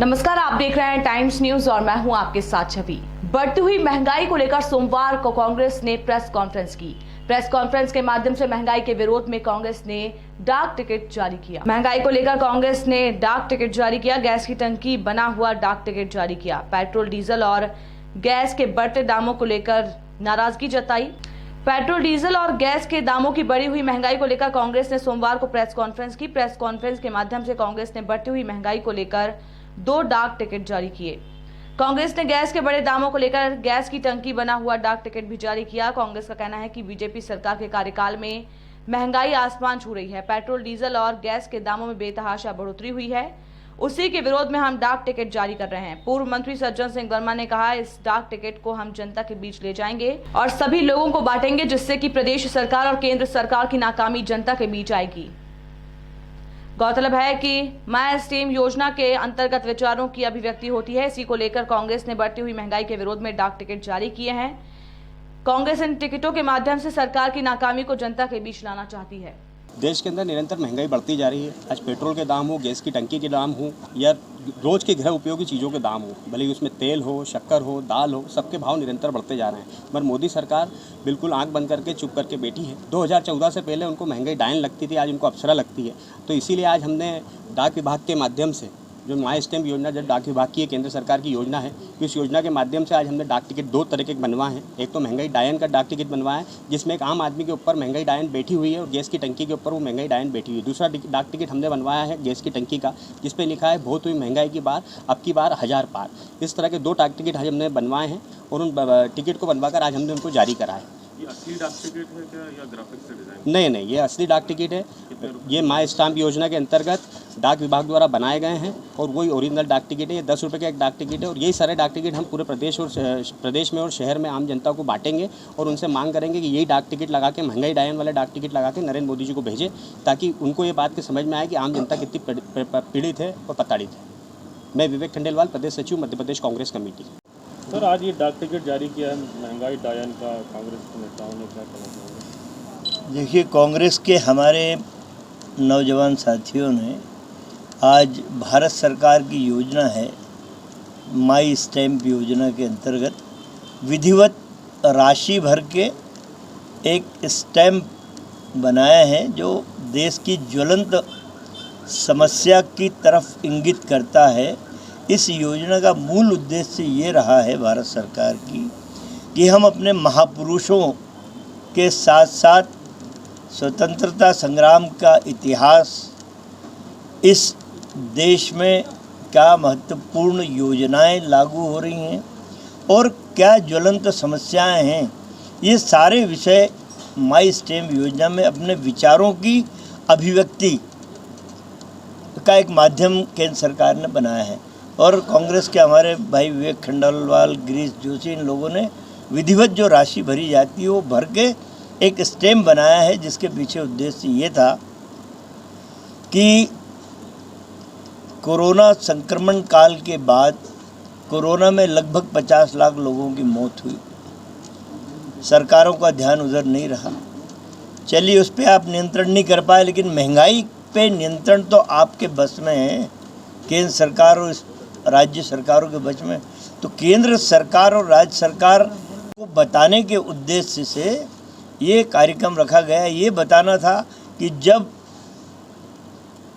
नमस्कार, आप देख रहे हैं टाइम्स न्यूज और मैं हूं आपके साथ छवि। बढ़ती हुई महंगाई को लेकर सोमवार को कांग्रेस ने प्रेस कॉन्फ्रेंस की। प्रेस कॉन्फ्रेंस के माध्यम से महंगाई के विरोध में कांग्रेस ने डाक टिकट जारी किया। महंगाई को लेकर कांग्रेस ने डाक टिकट जारी किया। गैस की टंकी बना हुआ डाक टिकट जारी किया। पेट्रोल, डीजल और गैस के बढ़ते दामों को लेकर नाराजगी जताई। पेट्रोल, डीजल और गैस के दामों की बढ़ी हुई महंगाई को लेकर कांग्रेस ने सोमवार को प्रेस कॉन्फ्रेंस की। प्रेस कॉन्फ्रेंस के माध्यम से कांग्रेस ने बढ़ती हुई महंगाई को लेकर 2 डाक टिकट जारी किए। कांग्रेस ने गैस के बड़े दामों को लेकर गैस की टंकी बना हुआ डाक टिकट भी जारी किया। कांग्रेस का कहना है कि बीजेपी सरकार के कार्यकाल में महंगाई आसमान छू रही है। पेट्रोल, डीजल और गैस के दामों में बेतहाशा बढ़ोतरी हुई है। उसी के विरोध में हम डाक टिकट जारी कर रहे हैं। पूर्व मंत्री सज्जन सिंह वर्मा ने कहा, इस डाक टिकट को हम जनता के बीच ले जाएंगे और सभी लोगों को बांटेंगे, जिससे कि प्रदेश सरकार और केंद्र सरकार की नाकामी जनता के बीच आएगी। गौरतलब है कि माई स्टीम योजना के अंतर्गत विचारों की अभिव्यक्ति होती है। इसी को लेकर कांग्रेस ने बढ़ती हुई महंगाई के विरोध में डाक टिकट जारी किए हैं। कांग्रेस इन टिकटों के माध्यम से सरकार की नाकामी को जनता के बीच लाना चाहती है। देश के अंदर निरंतर महंगाई बढ़ती जा रही है। आज पेट्रोल के दाम हो, गैस की टंकी के दाम हो या रोज के गृह उपयोगी चीज़ों के दाम हो, भले ही उसमें तेल हो, शक्कर हो, दाल हो, सबके भाव निरंतर बढ़ते जा रहे हैं। मगर मोदी सरकार बिल्कुल आंख बंद करके चुप करके बैठी है। 2014 से पहले उनको महंगाई डायन लगती थी, आज उनको अप्सरा लगती है। तो इसीलिए आज हमने डाक विभाग के माध्यम से, जो माई स्टैम्प योजना जो डाक विभाग की केंद्र सरकार की योजना है, इस योजना के माध्यम से आज हमने डाक टिकट 2 तरह के बनवाए हैं। एक तो महंगाई डायन का डाक टिकट बनवाया है, जिसमें एक आम आदमी के ऊपर महंगाई डायन बैठी हुई है और गैस की टंकी के ऊपर वो महंगाई डायन बैठी हुई है। दूसरा डाक टिकट हमने बनवाया है गैस की टंकी का, जिस पे लिखा है बहुत हुई महंगाई की बार, अब की बार 1000 पार। इस तरह के 2 डाक टिकट आज हमने बनवाए हैं और उन टिकट को बनवाकर आज हमने उनको जारी करा है। ये असली डाक टिकट है क्या या ग्राफिक्स से डिजाइन? नहीं, ये असली डाक टिकट है। ये माई स्टाम्प योजना के अंतर्गत डाक विभाग द्वारा बनाए गए हैं और वही ओरिजिनल डाक टिकट है। ये 10 रुपये का एक डाक टिकट है और यही सारे डाक टिकट हम पूरे प्रदेश में और शहर में आम जनता को बांटेंगे और उनसे मांग करेंगे कि यही डाक टिकट लगा के, महंगाई डायन वाला डाक टिकट लगा के नरेंद्र मोदी जी को भेजें, ताकि उनको ये बात की समझ में आए कि आम जनता कितनी पीड़ित है और प्रताड़ित है। मैं विवेक खंडेलवाल, प्रदेश सचिव, मध्य प्रदेश कांग्रेस कमेटी। सर, आज ये डाक टिकट जारी किया है महंगाई डायन का, कांग्रेस के नेताओं ने क्या कहना चाहेंगे? देखिए, कांग्रेस के हमारे नौजवान साथियों ने आज भारत सरकार की योजना है माई स्टैम्प योजना के अंतर्गत विधिवत राशि भर के एक स्टैम्प बनाया है, जो देश की ज्वलंत समस्या की तरफ इंगित करता है। इस योजना का मूल उद्देश्य ये रहा है भारत सरकार की कि हम अपने महापुरुषों के साथ साथ स्वतंत्रता संग्राम का इतिहास, इस देश में क्या महत्वपूर्ण योजनाएं लागू हो रही हैं और क्या ज्वलंत समस्याएं हैं, ये सारे विषय माई स्टैम्प योजना में अपने विचारों की अभिव्यक्ति का एक माध्यम केंद्र सरकार ने बनाया है। और कांग्रेस के हमारे भाई विवेक खंडेलवाल, गिरीश जोशी, इन लोगों ने विधिवत जो राशि भरी जाती है वो भर के एक स्टैम्प बनाया है, जिसके पीछे उद्देश्य ये था कि कोरोना संक्रमण काल के बाद कोरोना में लगभग 50 लाख लोगों की मौत हुई। सरकारों का ध्यान उधर नहीं रहा। चलिए, उस पर आप नियंत्रण नहीं कर पाए, लेकिन महंगाई पे नियंत्रण तो आपके बस में है, केंद्र सरकार और राज्य सरकारों के बच में। तो केंद्र सरकार और राज्य सरकार को बताने के उद्देश्य से ये कार्यक्रम रखा गया। ये बताना था कि जब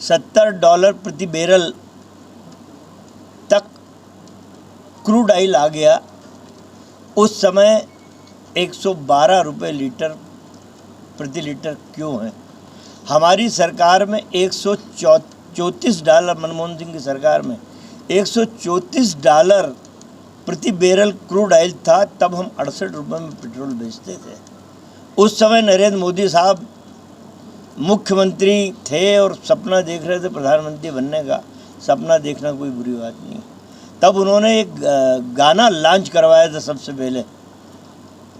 $70 प्रति बैरल तक क्रूड ऑयल आ गया, उस समय 112 रुपये लीटर प्रति लीटर क्यों है। हमारी सरकार में $134, मनमोहन सिंह की सरकार में $134 प्रति बैरल क्रूड ऑयल था, तब हम 68 रुपये में पेट्रोल बेचते थे। उस समय नरेंद्र मोदी साहब मुख्यमंत्री थे और सपना देख रहे थे प्रधानमंत्री बनने का। सपना देखना कोई बुरी बात नहीं। तब उन्होंने एक गाना लॉन्च करवाया था सबसे पहले,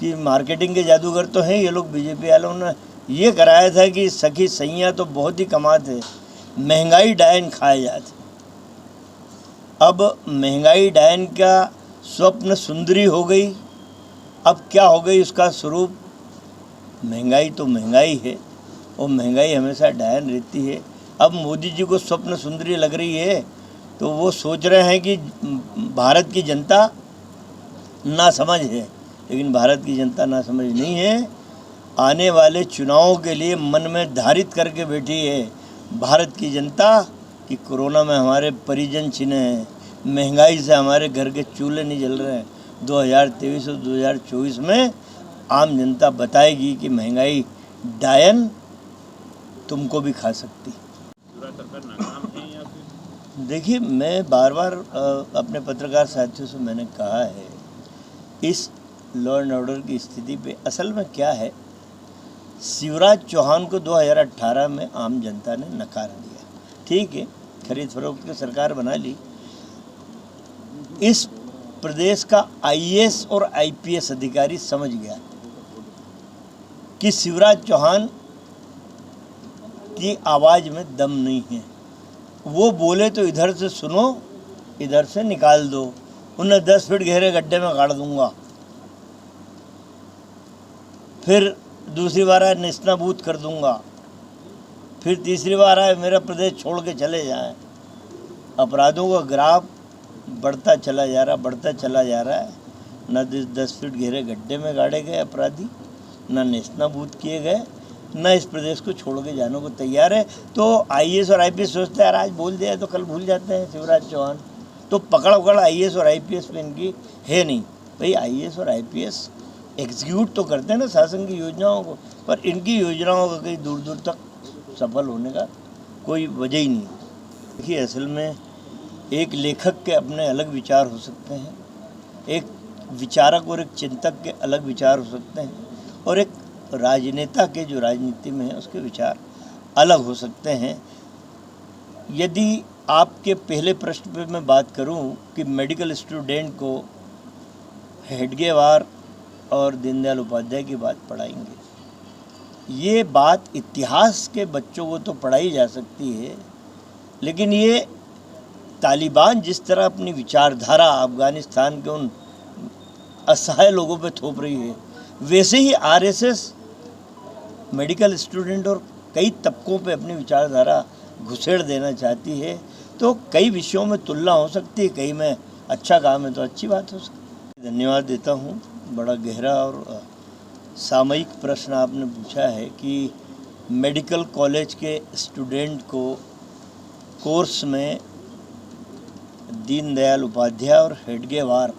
कि मार्केटिंग के जादूगर तो हैं ये लोग, बीजेपी वालों ने ये कराया था कि सखी सैया तो बहुत ही कमाते, महंगाई डायन खाए जाते। अब महंगाई डायन का स्वप्न सुंदरी हो गई। अब क्या हो गई उसका स्वरूप? महंगाई तो महंगाई है और महंगाई हमेशा डायन रहती है। अब मोदी जी को स्वप्न सुंदरी लग रही है तो वो सोच रहे हैं कि भारत की जनता नासमझ है, लेकिन भारत की जनता नासमझ नहीं है। आने वाले चुनावों के लिए मन में धारित करके बैठी है भारत की जनता कि कोरोना में हमारे परिजन छिने हैं, महंगाई से हमारे घर के चूल्हे नहीं जल रहे हैं। 2023 और 2024 में आम जनता बताएगी कि महंगाई डायन तुमको भी खा सकती। देखिए, मैं बार बार अपने पत्रकार साथियों से मैंने कहा है, इस लॉ एंड ऑर्डर की स्थिति पे असल में क्या है, शिवराज चौहान को 2018 में आम जनता ने नकार दिया। ठीक है, खरीद फरोख्त की सरकार बना ली। इस प्रदेश का आईएएस और आईपीएस अधिकारी समझ गया कि शिवराज चौहान की आवाज़ में दम नहीं है। वो बोले तो इधर से सुनो, इधर से निकाल दो, उन्हें 10 फीट गहरे गड्ढे में गाड़ दूंगा। फिर दूसरी बार आए नेस्तनाबूद कर दूंगा। फिर तीसरी बार आए मेरा प्रदेश छोड़ के चले जाएं। अपराधों का ग्राफ बढ़ता चला जा रहा है। न 10 फीट गहरे गड्ढे में गाड़े गए अपराधी, न नेस्तनाबूद किए गए, न इस प्रदेश को छोड़ के जाने को तैयार है। तो आईएएस और आईपीएस सोचते हैं यार आज बोल दिया तो कल भूल जाते हैं शिवराज चौहान। तो पकड़ आईएएस और आईपीएस पे इनकी है नहीं। भाई आईएएस और आईपीएस एग्जीक्यूट तो करते हैं ना शासन की योजनाओं को, पर इनकी योजनाओं का कहीं दूर दूर तक सफल होने का कोई वजह ही नहीं। देखिए, असल में एक लेखक के अपने अलग विचार हो सकते हैं, एक विचारक और एक चिंतक के अलग विचार हो सकते हैं, और एक राजनेता के जो राजनीति में है उसके विचार अलग हो सकते हैं। यदि आपके पहले प्रश्न पे मैं बात करूं कि मेडिकल स्टूडेंट को हेडगेवार और दीनदयाल उपाध्याय की बात पढ़ाएंगे, ये बात इतिहास के बच्चों को तो पढ़ाई जा सकती है, लेकिन ये तालिबान जिस तरह अपनी विचारधारा अफ़गानिस्तान के उन असहाय लोगों पे थोप रही है, वैसे ही आरएसएस मेडिकल स्टूडेंट और कई तबकों पे अपनी विचारधारा घुसेड़ देना चाहती है। तो कई विषयों में तुलना हो सकती है, कई में अच्छा काम है तो अच्छी बात हो सकती है। धन्यवाद देता हूँ। बड़ा गहरा और सामयिक प्रश्न आपने पूछा है कि मेडिकल कॉलेज के स्टूडेंट को कोर्स में दीनदयाल उपाध्याय और हेडगेवार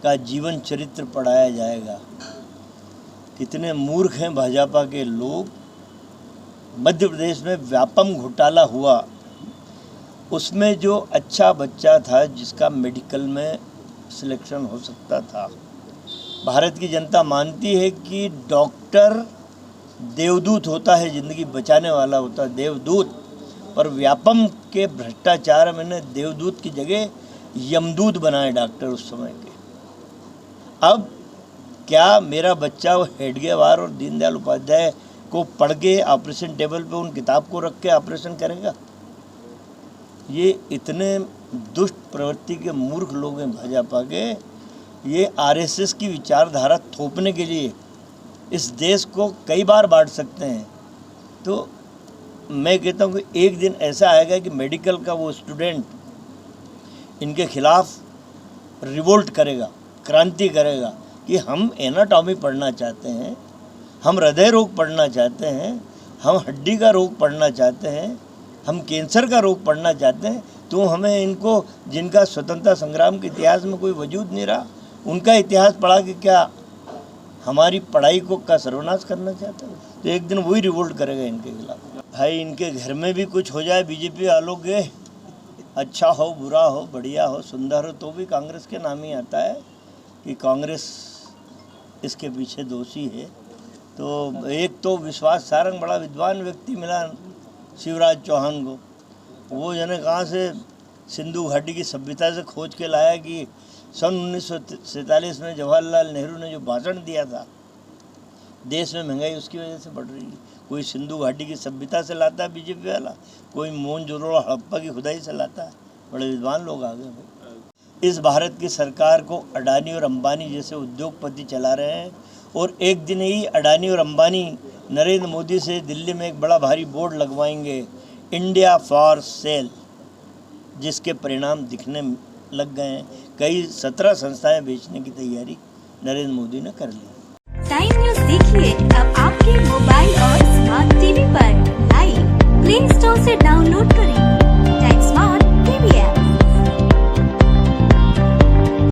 का जीवन चरित्र पढ़ाया जाएगा। कितने मूर्ख हैं भाजपा के लोग। मध्य प्रदेश में व्यापम घोटाला हुआ, उसमें जो अच्छा बच्चा था जिसका मेडिकल में सिलेक्शन हो सकता था, भारत की जनता मानती है कि डॉक्टर देवदूत होता है, ज़िंदगी बचाने वाला होता है, देवदूत। पर व्यापम के भ्रष्टाचार मैंने देवदूत की जगह यमदूत बनाए डॉक्टर उस समय के। अब क्या मेरा बच्चा वो हेडगेवार और दीनदयाल उपाध्याय को पढ़ के ऑपरेशन टेबल पे उन किताब को रख के ऑपरेशन करेगा? ये इतने दुष्ट प्रवृत्ति के मूर्ख लोग हैं भाजपा के, ये आरएसएस की विचारधारा थोपने के लिए इस देश को कई बार बांट सकते हैं। तो मैं कहता हूँ कि एक दिन ऐसा आएगा कि मेडिकल का वो स्टूडेंट इनके खिलाफ रिवोल्ट करेगा, क्रांति करेगा कि हम एनाटॉमी पढ़ना चाहते हैं, हम हृदय रोग पढ़ना चाहते हैं, हम हड्डी का रोग पढ़ना चाहते हैं, हम कैंसर का रोग पढ़ना चाहते हैं। तो हमें इनको, जिनका स्वतंत्रता संग्राम के इतिहास में कोई वजूद नहीं रहा, उनका इतिहास पढ़ा के क्या हमारी पढ़ाई को का सर्वनाश करना चाहते हैं? तो एक दिन वही रिवोल्ट करेगा इनके खिलाफ। भाई इनके घर में भी कुछ हो जाए बीजेपी वालों के, अच्छा हो, बुरा हो, बढ़िया हो, सुंदर हो, तो भी कांग्रेस के नाम ही आता है कि कांग्रेस इसके पीछे दोषी है। तो एक तो विश्वास सारंग बड़ा विद्वान व्यक्ति मिला शिवराज चौहान को, वो जाने कहाँ से सिंधु घाटी की सभ्यता से खोज के लाया कि सन 1947 में जवाहरलाल नेहरू ने जो भाषण दिया था, देश में महंगाई उसकी वजह से बढ़ रही है। कोई सिंधु घाटी की सभ्यता से लाता है बीजेपी वाला, कोई मोहनजोदड़ो हड़प्पा की खुदाई से लाता है। बड़े विद्वान लोग आ गए भाई। इस भारत की सरकार को अडानी और अंबानी जैसे उद्योगपति चला रहे हैं, और एक दिन ही अडानी और अंबानी नरेंद्र मोदी से दिल्ली में एक बड़ा भारी बोर्ड लगवाएंगे, इंडिया फॉर सेल, जिसके परिणाम दिखने लग गए हैं। कई 17 संस्थाएं बेचने की तैयारी नरेंद्र मोदी ने कर ली। टाइम न्यूज देखिए अब आपके मोबाइल और स्मार्ट टीवी पर लाइव प्ले स्टोर से डाउनलोड करें।